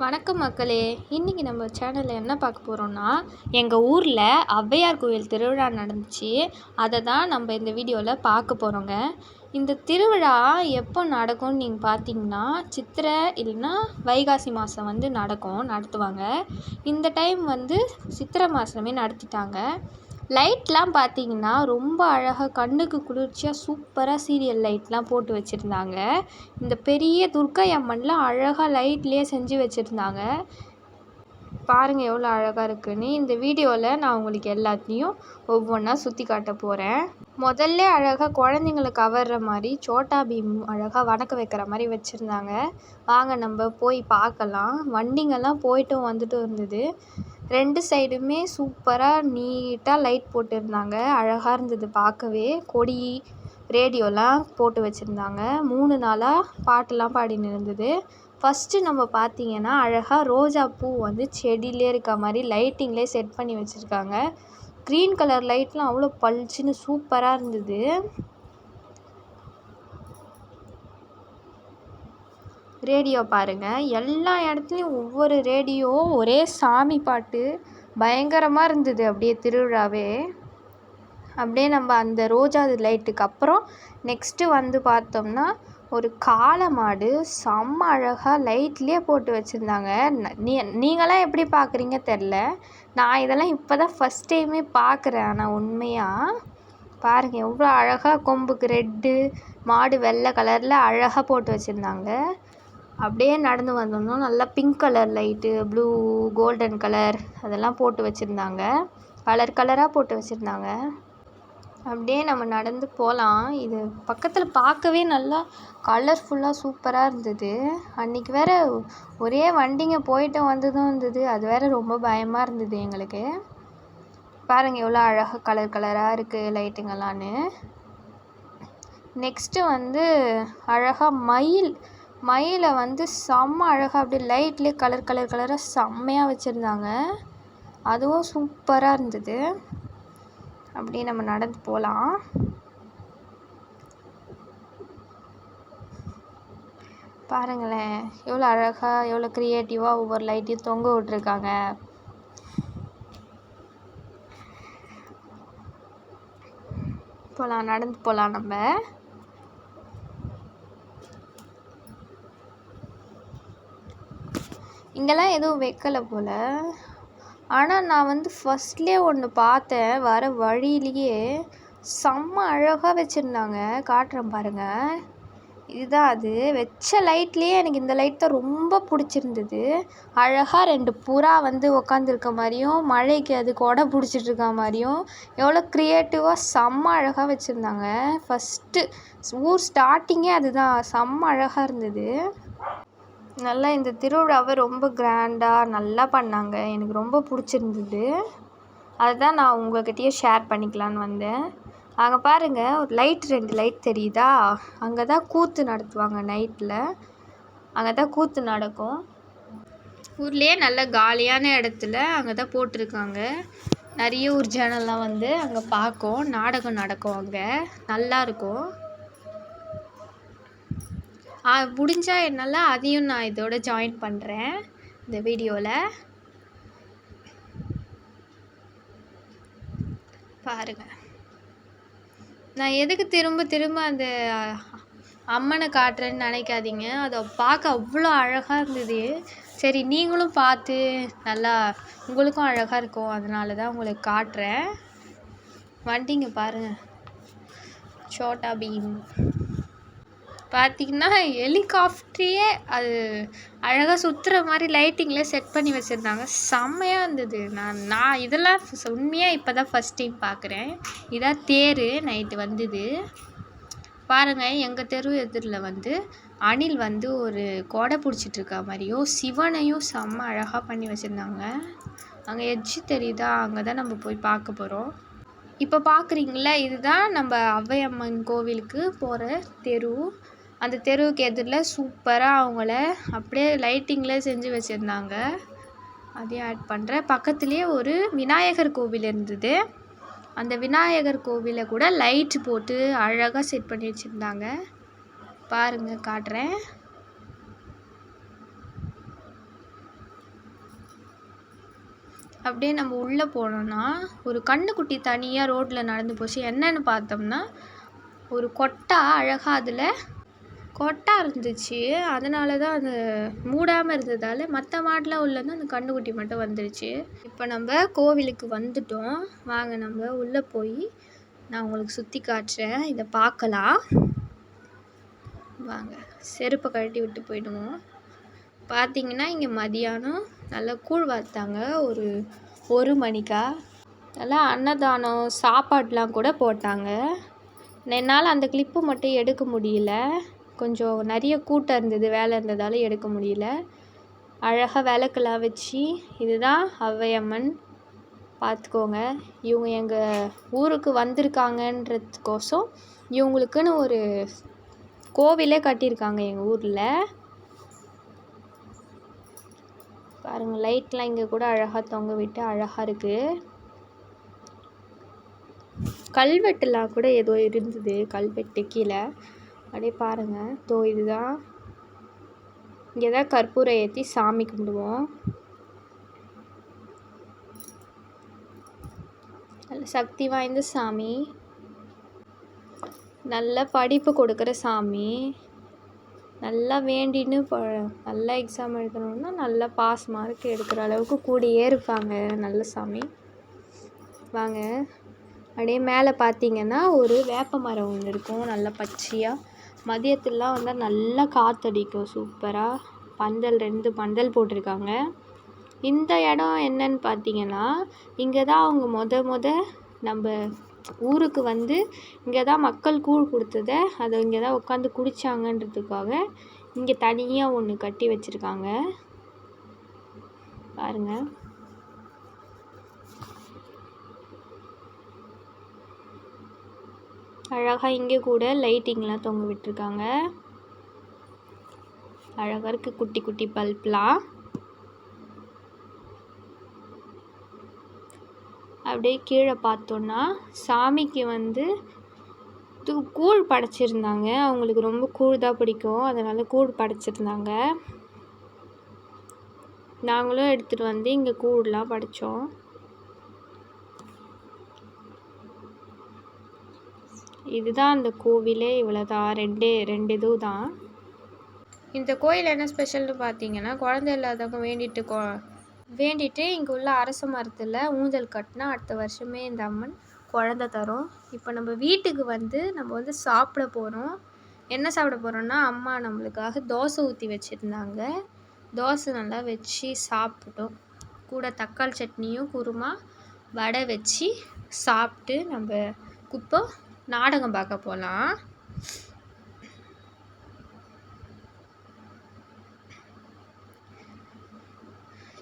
வணக்கம் மக்களே. இன்றைக்கி நம்ம சேனலில் என்ன பார்க்க போகிறோன்னா, எங்கள் ஊரில் ஔவையார் கோவில் திருவிழா நடந்துச்சு. அதை தான் நம்ம இந்த வீடியோவில் பார்க்க போகிறோங்க. இந்த திருவிழா எப்போ நடக்கும்னு நீங்கள் பார்த்தீங்கன்னா, சித்திரை இல்லைன்னா வைகாசி மாதம் நடத்துவாங்க. இந்த டைம் சித்திரை மாதமே நடத்திட்டாங்க. லைட்லாம் பார்த்தீங்கன்னா ரொம்ப அழகாக கண்ணுக்கு குளிர்ச்சியாக சூப்பராக சீரியல் லைட்லாம் போட்டு வச்சுருந்தாங்க. இந்த பெரிய துர்க்கை அம்மன்லாம் அழகாக லைட்லேயே செஞ்சு வச்சுருந்தாங்க. பாருங்கள் எவ்வளோ அழகாக இருக்குதுன்னு. இந்த வீடியோவில் நான் உங்களுக்கு எல்லாத்தையும் ஒவ்வொன்றா சுற்றி காட்ட போகிறேன். முதல்ல அழகாக குழந்தைங்களை கவர்ற மாதிரி சோட்டா பீம் அழகாக வணக்க வைக்கிற மாதிரி வச்சுருந்தாங்க. வாங்க நம்ம போய் பார்க்கலாம். வண்டிங்கெல்லாம் போய்ட்டும் வந்துட்டு இருந்தது. 2 சைடுமே சூப்பராக நீட்டாக லைட் போட்டிருந்தாங்க. அழகாக இருந்தது பார்க்கவே. கொடி ரேடியோலாம் போட்டு வச்சுருந்தாங்க. 3 நாளாக பாட்டெல்லாம் பாடின்னு இருந்தது. ஃபஸ்ட்டு நம்ம பார்த்தீங்கன்னா அழகாக ரோஜா பூ செடியிலே இருக்க மாதிரி லைட்டிங்லேயே செட் பண்ணி வச்சுருக்காங்க. க்ரீன் கலர் லைட்லாம் அவ்வளோ பளிச்சுன்னு சூப்பராக இருந்தது. ரேடியோ பாருங்கள், எல்லா இடத்துலையும் ஒவ்வொரு ரேடியோ, ஒரே சாமி பாட்டு பயங்கரமாக இருந்தது. அப்படியே திருவிழாவே அப்படியே நம்ம அந்த ரோஜா லைட்டுக்கு அப்புறம் நெக்ஸ்ட்டு பார்த்தோம்னா ஒரு காளை மாடு செம்ம அழகாக லைட்லேயே போட்டு வச்சுருந்தாங்க. நீங்களாம் எப்படி பார்க்குறீங்க தெரில. நான் இதெல்லாம் இப்போ தான் ஃபஸ்ட் டைமே பார்க்குறேன். ஆனால் உண்மையாக பாருங்கள் எவ்வளோ அழகாக கொம்புக்கு ரெட்டு, மாடு வெள்ளை கலரில் அழகாக போட்டு வச்சுருந்தாங்க. அப்படியே நடந்து வந்தோம்னா நல்லா pink colour light, blue, golden colour அதெல்லாம் போட்டு வச்சுருந்தாங்க. கலர் கலராக போட்டு வச்சுருந்தாங்க. அப்படியே நம்ம நடந்து போகலாம். இது பக்கத்தில் பார்க்கவே நல்லா கலர்ஃபுல்லாக சூப்பராக இருந்தது. அன்றைக்கி வேறு ஒரே வண்டிங்க போயிட்டு வந்ததும் இருந்தது. அது வேறு ரொம்ப பயமாக இருந்தது எங்களுக்கு. பாருங்கள் எவ்வளோ அழகாக கலர் கலராக இருக்குது லைட்டுங்களான்னு. நெக்ஸ்ட்டு அழகாக மயிலை செம்ம அழகாக அப்படியே லைட்லேயே கலர் கலராக செம்மையாக வச்சுருந்தாங்க. அதுவும் சூப்பராக இருந்தது. அப்படியே நம்ம நடந்து போகலாம். பாருங்களேன் எவ்வளோ அழகாக எவ்வளோ க்ரியேட்டிவாக ஒவ்வொரு லைட்டையும் தொங்க விட்ருக்காங்க. போகலாம், நடந்து போகலாம். நம்ம இங்கெல்லாம் எதுவும் வைக்கலை போல். ஆனால் நான் ஃபஸ்ட்லேயே ஒன்று பார்த்தேன். வர வழியிலேயே செம்ம அழகாக வச்சுருந்தாங்க. காட்டுறேன் பாருங்கள். இதுதான் அது. வச்ச லைட்லேயே எனக்கு இந்த லைட் தான் ரொம்ப பிடிச்சிருந்தது. அழகாக 2 புறா உக்காந்துருக்க மாதிரியும், மழைக்கு அது கொடை பிடிச்சிட்ருக்க மாதிரியும் எவ்வளோ க்ரியேட்டிவாக செம்ம அழகாக வச்சுருந்தாங்க. ஃபஸ்ட்டு ஊர் ஸ்டார்டிங்கே அதுதான். செம்ம அழகாக இருந்தது. நல்லா இந்த திருவிழாவை ரொம்ப கிராண்டாக நல்லா பண்ணாங்க. எனக்கு ரொம்ப பிடிச்சிருந்தது. அதுதான் நான் உங்கள்கிட்டயே ஷேர் பண்ணிக்கலான்னு வந்தேன். அங்கே பாருங்கள் ஒரு லைட், 2 லைட் தெரியுதா? அங்கே தான் கூத்து நடத்துவாங்க நைட்டில். அங்கே தான் கூத்து நடக்கும். ஊர்லேயே நல்ல காலியான இடத்துல அங்கே தான் போட்டிருக்காங்க. நிறைய ஊர் ஜனம்லாம் அங்கே பார்க்கும். நாடகம் நடக்கும். அங்கே நல்லாயிருக்கும். முடிஞ்சால் என்னால் அதையும் நான் இதோட ஜாயின் பண்ணுறேன் இந்த வீடியோவில். பாருங்கள், நான் எதுக்கு திரும்ப அந்த அம்மனை காட்டுறேன்னு நினைக்காதீங்க. அதை பார்க்க அவ்வளோ அழகாக இருந்தது. சரி, நீங்களும் பார்த்து நல்லா உங்களுக்கும் அழகாக இருக்கும். அதனால தான் உங்களுக்கு காட்டுறேன். வண்டிங்க பாருங்கள், சோட்டா பீம் பார்த்திங்கன்னா ஹெலிகாப்டரையே அது அழகாக சுற்றுற மாதிரி லைட்டிங்கில் செட் பண்ணி வச்சுருந்தாங்க. செம்மையாக இருந்தது. நான் இதெல்லாம் உண்மையாக இப்போ தான் ஃபஸ்ட் டைம் பார்க்குறேன். இதான் தேர் நைட்டு வந்தது. பாருங்கள், எங்கள் தெரு எதிரில் அணில் ஒரு கொடை பிடிச்சிட்ருக்க மாதிரியும் சிவனையும் செம்ம அழகாக பண்ணி வச்சுருந்தாங்க. அங்கே எட்ஜு தெரியுதா? அங்கே தான் நம்ம போய் பார்க்க போகிறோம். இப்போ பார்க்குறீங்களா, இதுதான் நம்ம ஔவையம்மன் கோவிலுக்கு போகிற தெரு. அந்த தெருவுக்கு எதிரில் சூப்பராக அவங்கள அப்படியே லைட்டிங்கில் செஞ்சு வச்சுருந்தாங்க. அதையும் ஆட் பண்ணுறேன். பக்கத்துலேயே ஒரு விநாயகர் கோவில் இருந்தது. அந்த விநாயகர் கோவிலை கூட லைட் போட்டு அழகாக செட் பண்ணி வச்சுருந்தாங்க. பாருங்கள், காட்டுறேன். அப்படியே நம்ம உள்ளே போனோம்னா ஒரு கன்றுக்குட்டி தனியாக ரோட்டில் நடந்து போச்சு. என்னன்னு பார்த்தோம்னா ஒரு கொட்டா அழகாக அதில் கொட்டா இருந்துச்சு. அதனால தான் அது மூடாமல் இருந்ததால் மற்ற மாடெலாம் உள்ளேருந்து அந்த கன்றுக்குட்டி மட்டும் வந்துடுச்சு. இப்போ நம்ம கோவிலுக்கு வந்துட்டோம். வாங்க நம்ம உள்ளே போய் நான் உங்களுக்கு சுற்றி காட்டுறேன். இதை பார்க்கலாம் வாங்க. செருப்பை கழட்டி விட்டு போயிடுவோம். பார்த்திங்கன்னா இங்கே மதியானம் நல்லா கூழ் வார்த்தாங்க. ஒரு மணிக்கா நல்லா அன்னதானம் சாப்பாடெலாம் கூட போட்டாங்க. என்னால் அந்த கிளிப்பு மட்டும் எடுக்க முடியல. கொஞ்சம் நிறைய கூட்டம் இருந்தது, வேலை இருந்ததால் எடுக்க முடியல. அழகாக விளக்கெல்லாம் வச்சு, இதுதான் ஔவையம்மன் பார்த்துக்கோங்க. இவங்க எங்கள் ஊருக்கு வந்திருக்காங்கன்றதுக்கோசம் இவங்களுக்குன்னு ஒரு கோவிலே கட்டியிருக்காங்க எங்கள் ஊரில். பாருங்கள், லைட்லாம் இங்கே கூட அழகாக தொங்க விட்டு அழகாக இருக்குது. கல்வெட்டுலாம் கூட ஏதோ இருந்தது, கல்வெட்டு கீழே அப்படியே பாருங்கள். இதுதான் இங்கே தான் கற்பூரம் ஏற்றி சாமி கும்பிடுவோம். நல்ல சக்தி வாய்ந்த சாமி, நல்ல படிப்பு கொடுக்குற சாமி. நல்லா வேண்டின்னு நல்லா எக்ஸாம் எழுதணுன்னா நல்லா பாஸ் மார்க் எடுக்கிற அளவுக்கு கூடியே இருப்பாங்க. நல்ல சாமி. வாங்க அப்படியே மேலே பார்த்தீங்கன்னா ஒரு வேப்ப மரம் ஒன்று இருக்கும், நல்லா பச்சையாக. மதியத்துலலாம் வந்தால் நல்லா காற்றடிக்கும் சூப்பராக. பந்தல் 2 பந்தல் போட்டிருக்காங்க. இந்த இடம் என்னன்னு பார்த்தீங்கன்னா, இங்கே தான் அவங்க நம்ம ஊருக்கு வந்து இங்கே தான் மக்கள் கூழ் கொடுத்ததை அதை இங்கே தான் உட்காந்து குடித்தாங்கன்றதுக்காக இங்கே தனியாக ஒன்று கட்டி வச்சுருக்காங்க பாருங்கள். அழகாக இங்கே கூட லைட்டிங்லாம் தொங்க விட்டுருக்காங்க. அழகாக இருக்குது குட்டி குட்டி பல்ப்லாம். அப்படியே கீழே பார்த்தோன்னா சாமிக்கு வந்து கூழ் படைச்சிருந்தாங்க. அவங்களுக்கு ரொம்ப கூழ் தான் பிடிக்கும், அதனால் கூழ் படைச்சிருந்தாங்க. நாங்களும் எடுத்துகிட்டு வந்து இங்கே கூழ்லாம் படைத்தோம். இதுதான் அந்த கோவிலே, இவ்வளோதான். ரெண்டு இதுதான். இந்த கோயில் என்ன ஸ்பெஷல்னு பார்த்தீங்கன்னா, குழந்தை இல்லாதவங்க வேண்டிட்டு இங்கே உள்ள அரச மரத்தில் ஊஞ்சல் கட்டினா அடுத்த வருஷமே இந்த அம்மன் குழந்தை தரும். இப்போ நம்ம வீட்டுக்கு வந்து நம்ம சாப்பிட போகிறோம். என்ன சாப்பிட போகிறோன்னா, அம்மா நம்மளுக்காக தோசை ஊற்றி வச்சுருந்தாங்க. தோசை நல்லா வச்சு சாப்பிட்டோம். கூட தக்காளி சட்னியும் குருமா வடை வச்சு சாப்பிட்டு நம்ம இப்போ நாடகம் பார்க்க போகலாம்.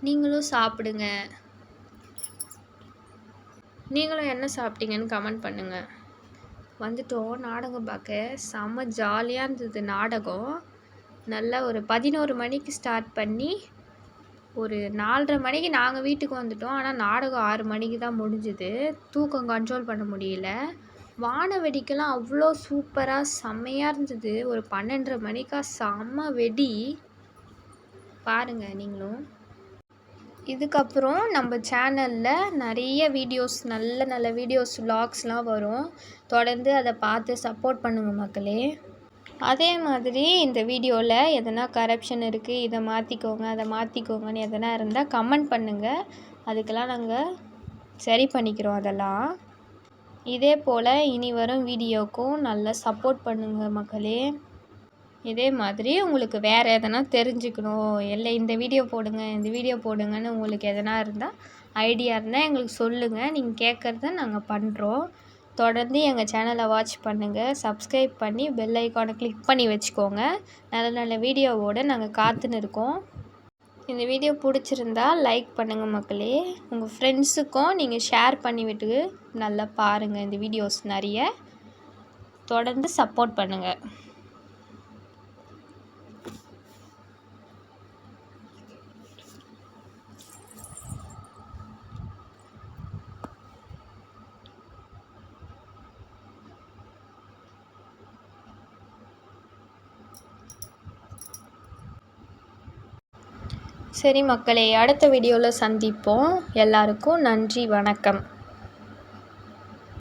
நீங்களும் சாப்பிடுங்க. நீங்களும் என்ன சாப்பிட்டீங்கன்னு கமெண்ட் பண்ணுங்கள். வந்துட்டோம் நாடகம் பார்க்க. செம்ம ஜாலியாக இருந்தது நாடகம். நல்லா ஒரு 11 மணிக்கு ஸ்டார்ட் பண்ணி ஒரு 4:30 மணிக்கு நாங்கள் வீட்டுக்கு வந்துட்டோம். ஆனால் நாடகம் 6 மணிக்கு தான் முடிஞ்சுது. தூக்கம் கண்ட்ரோல் பண்ண முடியல. வான வெடிக்கெல்லாம் அவ்வளோ சூப்பராக செம்மையாக இருந்தது. ஒரு 12:30 மணிக்கா செம்ம வெடி. பாருங்கள் நீங்களும். இதுக்கப்புறம் நம்ம சேனலில் நிறைய வீடியோஸ், நல்ல வீடியோஸ் விலாக்ஸ்லாம் வரும். தொடர்ந்து அதை பார்த்து சப்போர்ட் பண்ணுங்கள் மக்களே. அதே மாதிரி இந்த வீடியோவில் எதனா கரப்ஷன் இருக்குது, இதை மாற்றிக்கோங்க அதை மாற்றிக்கோங்கன்னு எதனா இருந்தால் கமெண்ட் பண்ணுங்கள். அதுக்கெல்லாம் நாங்கள் சரி பண்ணிக்கிறோம் அதெல்லாம். இதே போல் இனி வரும் வீடியோக்கும் நல்லா சப்போர்ட் பண்ணுங்கள் மக்களே. இதே மாதிரி உங்களுக்கு வேறு எதனா தெரிஞ்சுக்கணும், இல்லை இந்த வீடியோ போடுங்கன்னு உங்களுக்கு எதனா இருந்தால் ஐடியா இருந்தால் எங்களுக்கு சொல்லுங்கள். நீங்கள் கேட்குறத நாங்கள் பண்ணுறோம். தொடர்ந்து எங்கள் சேனலை வாட்ச் பண்ணுங்கள். சப்ஸ்கிரைப் பண்ணி பெல் ஐக்கானை கிளிக் பண்ணி வச்சுக்கோங்க. நல்ல வீடியோவோடு நாங்கள் காத்துன்னு இருக்கோம். இந்த வீடியோ பிடிச்சிருந்தா லைக் பண்ணுங்கள் மக்களே. உங்கள் ஃப்ரெண்ட்ஸுக்கும் நீங்கள் ஷேர் பண்ணிவிட்டு நல்லா பாருங்கள். இந்த வீடியோஸ் நிறைய தொடர்ந்து சப்போர்ட் பண்ணுங்கள். சரி மக்களே, அடுத்த வீடியோவில் சந்திப்போம். எல்லாருக்கும் நன்றி, வணக்கம்.